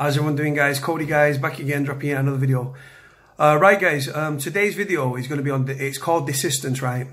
How's everyone doing, guys? Cody, guys, back again, dropping in another video. Right, guys, today's video is going to be on, it's called desistance, right?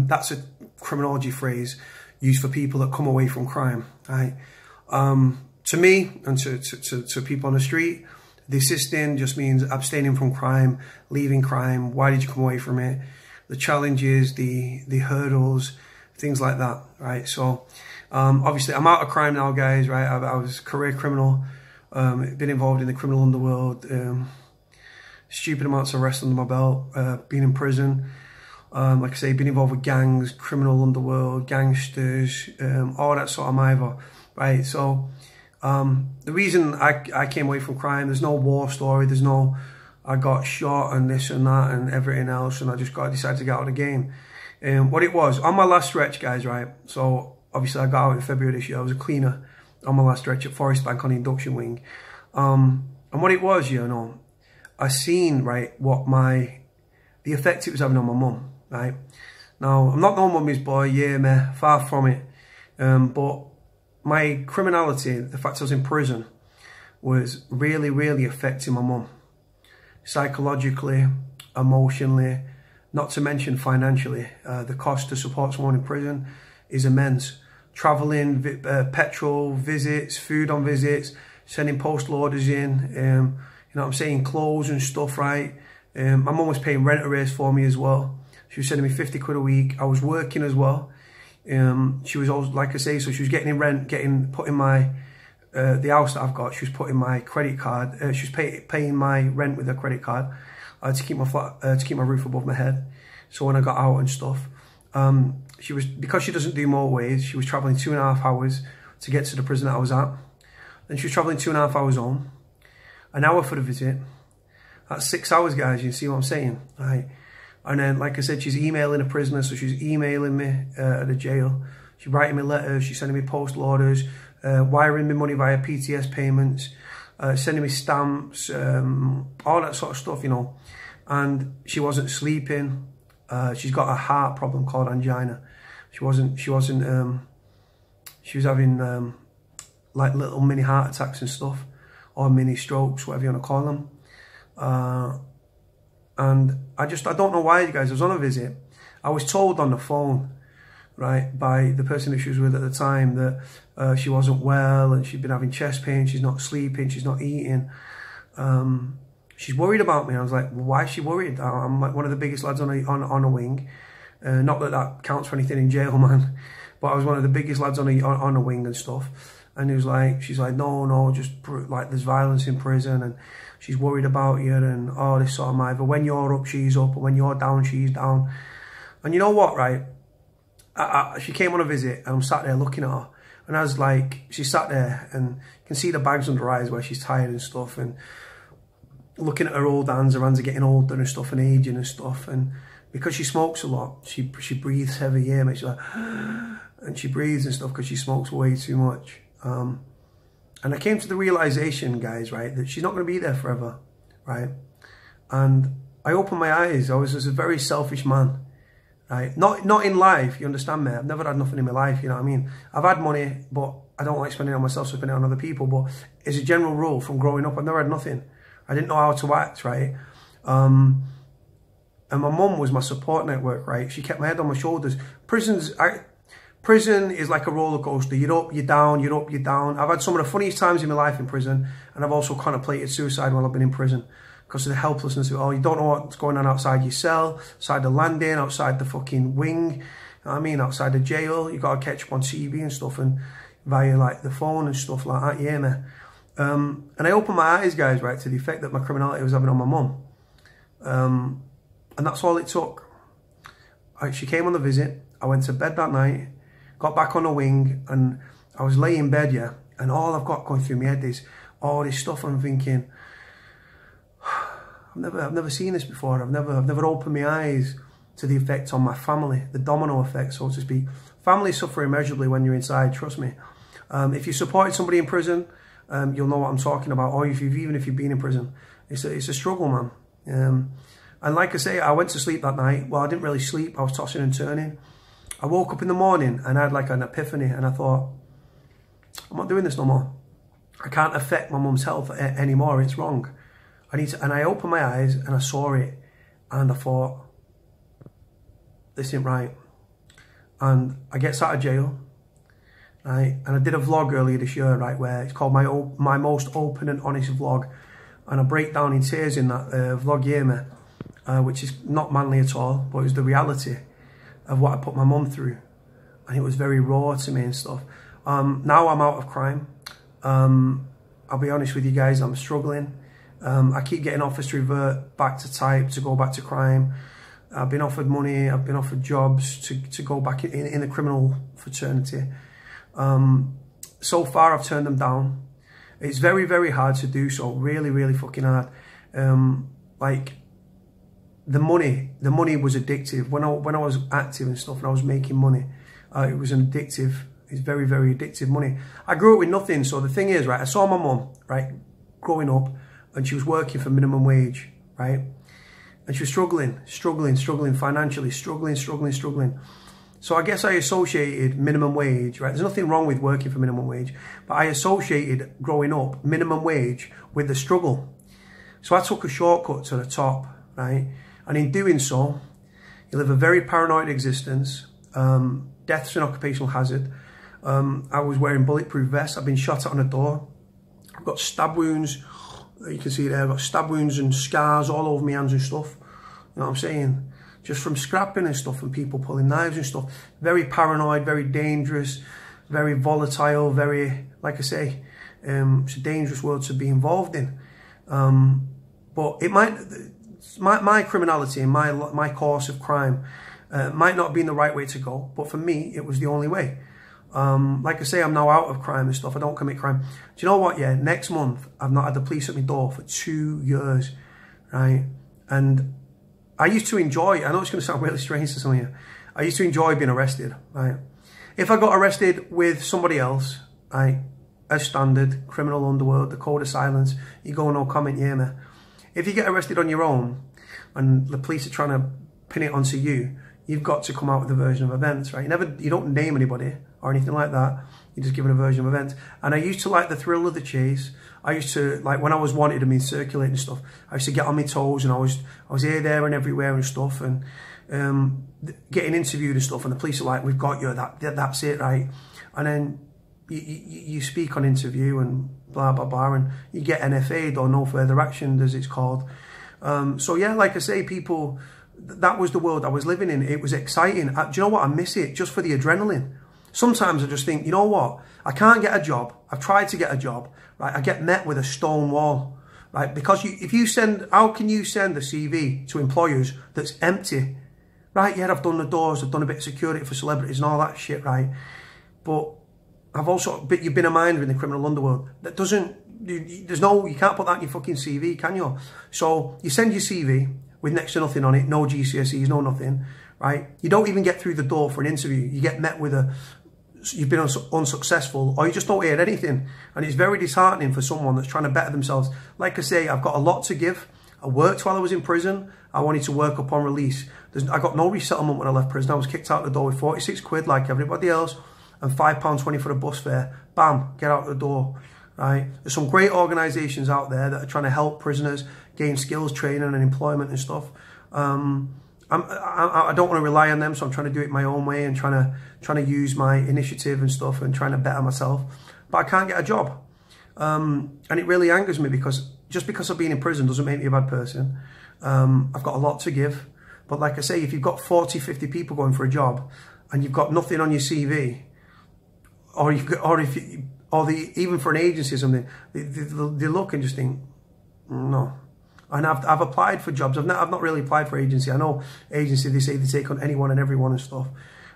That's a criminology phrase used for people that come away from crime, right? To me and to people on the street, desisting just means abstaining from crime, leaving crime. Why did you come away from it? The challenges, the hurdles, things like that, right? So, obviously, I'm out of crime now, guys, right? I was a career criminal. Been involved in the criminal underworld, stupid amounts of arrests under my belt, been in prison, like I say, been involved with gangs, criminal underworld, gangsters, all that sort of mither, right? So the reason I came away from crime, there's no war story, there's no I got shot and this and that and everything else, and I just decided to get out of the game. What it was, on my last stretch, guys, right? So obviously I got out in February this year. I was a cleaner on my last stretch at Forest Bank on the induction wing. And what it was, you know, I seen, right, what the effect it was having on my mum, right? Now, I'm not no mummy's boy, yeah, meh, far from it. But my criminality, the fact I was in prison, was really, really affecting my mum. Psychologically, emotionally, not to mention financially. The cost to support someone in prison is immense. Travelling, petrol, visits, food on visits, sending postal orders in, you know what I'm saying, clothes and stuff, right? My mum was paying rent arrears for me as well. She was sending me 50 quid a week. I was working as well. She was always, like I say, so she was getting in rent, putting my, the house that I've got, she was putting my credit card, she was paying my rent with her credit card to keep my flat, to keep my roof above my head. So when I got out and stuff, she was, because she doesn't do motorways, she was travelling 2.5 hours to get to the prison that I was at. Then she was travelling 2.5 hours home, an hour for the visit. That's 6 hours, guys, you see what I'm saying, right? And then, like I said, she's emailing a prisoner, so she's emailing me at the jail. She's writing me letters, she's sending me postal orders, wiring me money via PTS payments, sending me stamps, all that sort of stuff, you know. And she wasn't sleeping. She's got a heart problem called angina. She was having like little mini heart attacks and stuff, or mini strokes, whatever you want to call them. And I don't know why, guys. I was on a visit. I was told on the phone, right, by the person that she was with at the time that she wasn't well and she'd been having chest pain. She's not sleeping. She's not eating. She's worried about me. I was like, well, why is she worried? I'm like one of the biggest lads on a wing. Not that that counts for anything in jail, man. But I was one of the biggest lads on a wing and stuff. And he was like, she's like, no, just like there's violence in prison and she's worried about you and all this sort of either when you're up, she's up, and when you're down, she's down. And you know what, right? She came on a visit and I'm sat there looking at her. And I was like, she sat there and you can see the bags under her eyes where she's tired and stuff. And looking at her hands are getting older and stuff and aging and stuff. And because she smokes a lot, she breathes heavy, yeah, mate. She's like, and she breathes and stuff because she smokes way too much. And I came to the realization, guys, right, that she's not going to be there forever, right? And I opened my eyes. I was just a very selfish man, right? Not in life, you understand me? I've never had nothing in my life, you know what I mean? I've had money, but I don't like spending it on myself, so spending it on other people. But as a general rule, from growing up, I've never had nothing. I didn't know how to act, right? And my mum was my support network, right? She kept my head on my shoulders. Prison is like a roller coaster. You're up, you're down, you're up, you're down. I've had some of the funniest times in my life in prison, and I've also contemplated suicide while I've been in prison because of the helplessness of it all. You don't know what's going on outside your cell, outside the landing, outside the fucking wing, you know what I mean, outside the jail. You got to catch up on TV and stuff and via like the phone and stuff like that, yeah, man. And I opened my eyes, guys, right, to the effect that my criminality was having on my mum. And that's all it took. She came on the visit. I went to bed that night, got back on the wing, and I was laying in bed, yeah, and all I've got going through my head is all this stuff, and I'm thinking, I've never seen this before. I've never opened my eyes to the effect on my family, the domino effect, so to speak. Families suffer immeasurably when you're inside, trust me. If you supported somebody in prison, you'll know what I'm talking about, or even if you've been in prison. It's a struggle, man. And like I say, I went to sleep that night. Well, I didn't really sleep. I was tossing and turning. I woke up in the morning and I had like an epiphany, and I thought, I'm not doing this no more. I can't affect my mum's health anymore. It's wrong. I need to, and I opened my eyes and I saw it, and I thought, this isn't right. And I get out of jail, right? And I did a vlog earlier this year, right, where it's called my most open and honest vlog, and I break down in tears in that vlog, which is not manly at all, but it was the reality of what I put my mum through, and it was very raw to me and stuff. Now I'm out of crime. I'll be honest with you guys, I'm struggling. I keep getting offers to revert back to type, to go back to crime. I've been offered money, I've been offered jobs to go back in the criminal fraternity. So far I've turned them down. It's very, very hard to do so, really, really fucking hard. Like, the money was addictive. When I was active and stuff and I was making money, it was it's very, very addictive money. I grew up with nothing, so the thing is, right, I saw my mum, right, growing up, and she was working for minimum wage, right? And she was struggling financially, struggling. So I guess I associated minimum wage, right? There's nothing wrong with working for minimum wage, but I associated growing up minimum wage with the struggle. So I took a shortcut to the top, right? And in doing so, you live a very paranoid existence. Death's an occupational hazard. I was wearing bulletproof vests. I've been shot at on a door. I've got stab wounds. You can see there, I've got stab wounds and scars all over my hands and stuff. You know what I'm saying? Just from scrapping and stuff and people pulling knives and stuff. Very paranoid, very dangerous, very volatile, very, like I say, it's a dangerous world to be involved in. But it might, my criminality and my course of crime might not have been the right way to go, but for me, it was the only way. Like I say, I'm now out of crime and stuff. I don't commit crime. Do you know what? Yeah, next month, I've not had the police at my door for 2 years, right? And I used to enjoy, I know it's going to sound really strange to some of you, I used to enjoy being arrested, right? If I got arrested with somebody else, right, as standard, criminal underworld, the code of silence, you go no comment, yeah, man. If you get arrested on your own and the police are trying to pin it onto you, you've got to come out with a version of events, right? You don't name anybody or anything like that. You just give it a version of events. And I used to like the thrill of the chase. I used to, like, when I was wanted and circulating and stuff, I used to get on my toes, and I was here, there and everywhere and stuff, and getting interviewed and stuff, and the police are like, we've got you, that's it, right? And then you speak on interview and blah, blah, blah, and you get NFA'd or no further action, as it's called. So yeah, like I say, people, that was the world I was living in. It was exciting. Do you know what? I miss it just for the adrenaline. Sometimes I just think, you know what? I can't get a job. I've tried to get a job, right? I get met with a stone wall, right? Because how can you send a CV to employers that's empty, right? Yeah, I've done the doors, I've done a bit of security for celebrities and all that shit, right? But you've been a minder in the criminal underworld. That doesn't, you can't put that in your fucking CV, can you? So you send your CV with next to nothing on it, no GCSEs, no nothing, right? You don't even get through the door for an interview. You get met with you've been unsuccessful, or you just don't hear anything. And it's very disheartening for someone that's trying to better themselves. Like I say, I've got a lot to give. I worked while I was in prison. I wanted to work upon release. I got no resettlement when I left prison. I was kicked out the door with 46 quid like everybody else, and £5.20 for a bus fare. Bam, get out the door, right? There's some great organisations out there that are trying to help prisoners gain skills, training and employment and stuff. I don't want to rely on them, so I'm trying to do it my own way and trying to use my initiative and stuff and trying to better myself. But I can't get a job. And it really angers me, because just because I've been in prison doesn't make me a bad person. I've got a lot to give. But like I say, if you've got 40, 50 people going for a job and you've got nothing on your CV, even for an agency or something, they look and just think, no. And I've applied for jobs. I've not really applied for agency. I know agency, they say they take on anyone and everyone and stuff.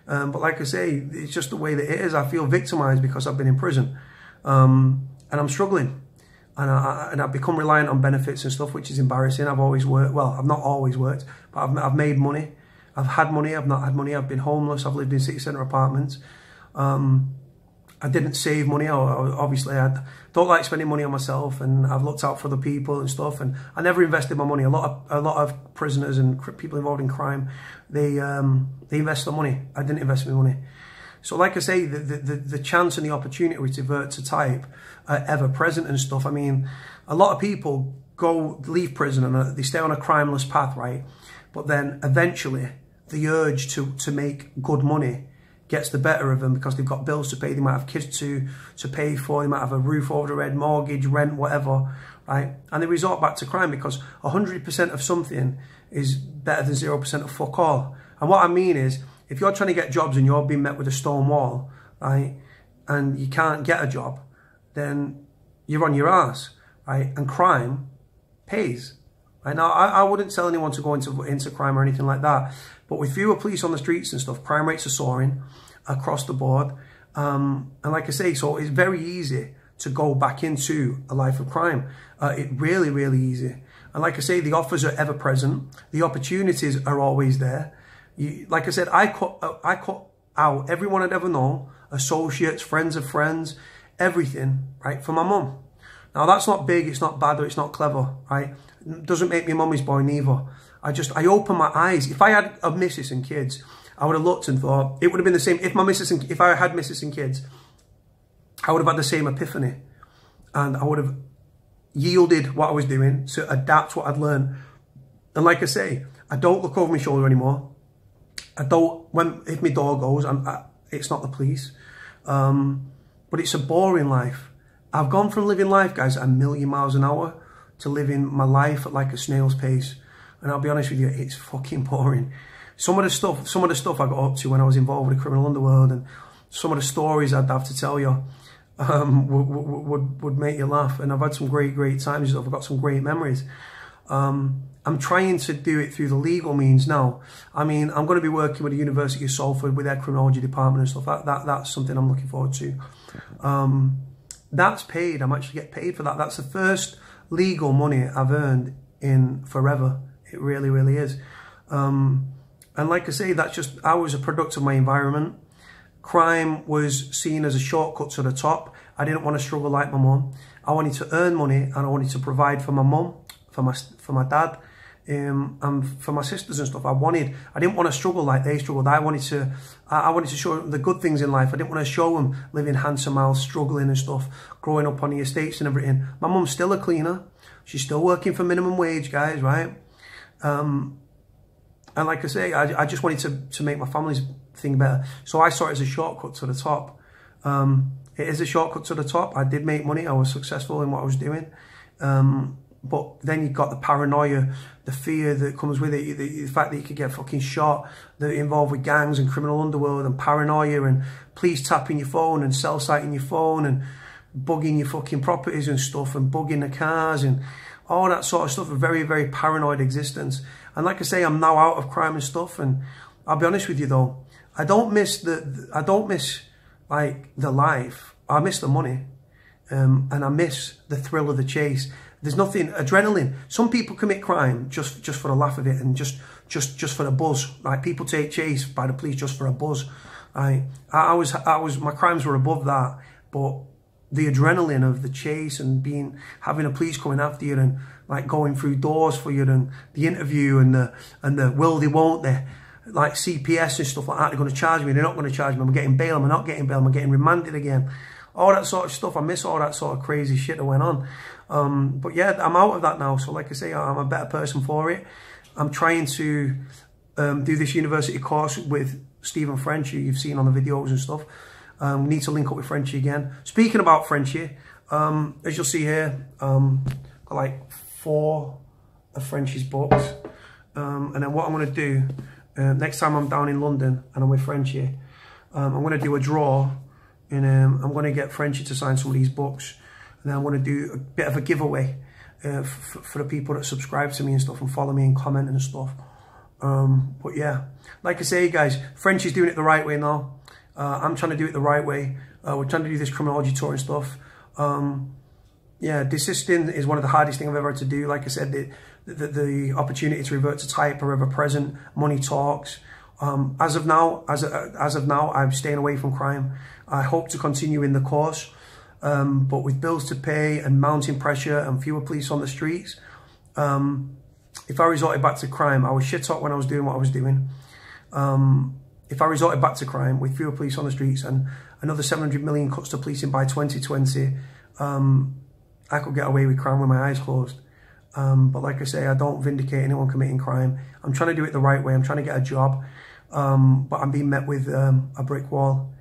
But like I say, it's just the way that it is. I feel victimized because I've been in prison. And I'm struggling. And I've become reliant on benefits and stuff, which is embarrassing. I've always worked. Well, I've not always worked, but I've made money. I've had money. I've not had money. I've been homeless. I've lived in city centre apartments. I didn't save money. Obviously, I don't like spending money on myself, and I've looked out for other people and stuff. And I never invested my money. A lot of prisoners and people involved in crime, they invest their money. I didn't invest my money. So like I say, the chance and the opportunity to revert to type are ever present and stuff. I mean, a lot of people leave prison and they stay on a crimeless path, right? But then eventually the urge to make good money gets the better of them because they've got bills to pay, they might have kids to pay for, they might have a roof over their head, mortgage, rent, whatever, right? And they resort back to crime because 100% of something is better than 0% of fuck all. And what I mean is, if you're trying to get jobs and you're being met with a stone wall, right, and you can't get a job, then you're on your ass, right? And crime pays. Right? Now, I wouldn't tell anyone to go into crime or anything like that, but with fewer police on the streets and stuff, crime rates are soaring across the board. And like I say, so it's very easy to go back into a life of crime. It really, really easy. And like I say, the offers are ever present. The opportunities are always there. Like I said, I cut out everyone I'd ever known, associates, friends of friends, everything, right, for my mum. Now, that's not big, it's not bad, or it's not clever, right? It doesn't make me a mummy's boy neither. I open my eyes. If I had a missus and kids, I would have looked and thought, it would have been the same. If I had missus and kids, I would have had the same epiphany. And I would have yielded what I was doing to adapt what I'd learned. And like I say, I don't look over my shoulder anymore. I don't, if my door goes, it's not the police. But it's a boring life. I've gone from living life, guys, at 1,000,000 miles an hour to living my life at like a snail's pace. And I'll be honest with you, it's fucking boring. Some of the stuff I got up to when I was involved with the criminal underworld, and some of the stories I'd have to tell you would make you laugh. And I've had some great times. I've got some great memories. I'm trying to do it through the legal means now. I mean, I'm going to be working with the University of Salford with their criminology department and stuff. That's something I'm looking forward to. That's paid. I'm actually get paid for that. That's the first legal money I've earned in forever. It really, really is. And like I say, that's just, I was a product of my environment. Crime was seen as a shortcut to the top. I didn't want to struggle like my mum. I wanted to earn money and I wanted to provide for my mum, for my dad, and for my sisters and stuff. I didn't want to struggle like they struggled. I wanted to show them the good things in life. I didn't want to show them living handsome house, struggling and stuff, growing up on the estates and everything. My mum's still a cleaner. She's still working for minimum wage, guys, right? And like I say, I just wanted to make my family's thing better. So I saw it as a shortcut to the top. It is a shortcut to the top. I did make money. I was successful in what I was doing. But then you've got the paranoia, the fear that comes with it, the fact that you could get fucking shot, that you're involved with gangs and criminal underworld and paranoia and police tapping your phone and cell sighting your phone and bugging your fucking properties and stuff and bugging the cars and all that sort of stuff. A very, very paranoid existence. And like I say, I'm now out of crime and stuff. And I'll be honest with you though, I don't miss like the life. I miss the money. And I miss the thrill of the chase. There's nothing, adrenaline. Some people commit crime just for the laugh of it and just for the buzz. Like people take chase by the police just for a buzz. My crimes were above that, but the adrenaline of the chase and having the police coming after you and like going through doors for you and the interview and the will they, won't they, like CPS and stuff like that. They're going to charge me. They're not going to charge me. I'm getting bail. I'm not getting bail. I'm getting remanded again. All that sort of stuff. I miss all that sort of crazy shit that went on. But yeah, I'm out of that now. So like I say, I'm a better person for it. I'm trying to do this university course with Stephen French, who you've seen on the videos and stuff. Need to link up with Frenchy again. Speaking about Frenchy, as you'll see here, got like 4 of Frenchy's books. And then what I'm going to do, next time I'm down in London and I'm with Frenchy, I'm going to do a draw. And I'm going to get Frenchy to sign some of these books. And then I'm going to do a bit of a giveaway for the people that subscribe to me and stuff and follow me and comment and stuff. But yeah, like I say, guys, Frenchy's doing it the right way now. I'm trying to do it the right way. We're trying to do this criminology tour and stuff. Yeah, desisting is one of the hardest things I've ever had to do. Like I said, the opportunity to revert to type are ever present. Money talks. As of now, I'm staying away from crime. I hope to continue in the course, but with bills to pay and mounting pressure and fewer police on the streets, if I resorted back to crime, I was shit hot when I was doing what I was doing. if I resorted back to crime with fewer police on the streets and another 700 million cuts to policing by 2020, I could get away with crime with my eyes closed. But like I say, I don't vindicate anyone committing crime. I'm trying to do it the right way. I'm trying to get a job, but I'm being met with a brick wall.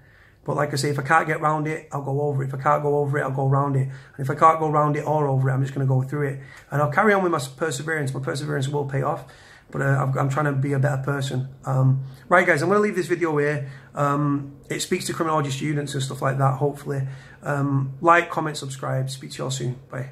But like I say, if I can't get round it, I'll go over it. If I can't go over it, I'll go round it. And if I can't go round it or over it, I'm just going to go through it. And I'll carry on with my perseverance. My perseverance will pay off. But I'm trying to be a better person. Right, guys, I'm going to leave this video here. It speaks to criminology students and stuff like that, hopefully. Like, comment, subscribe. Speak to you all soon. Bye.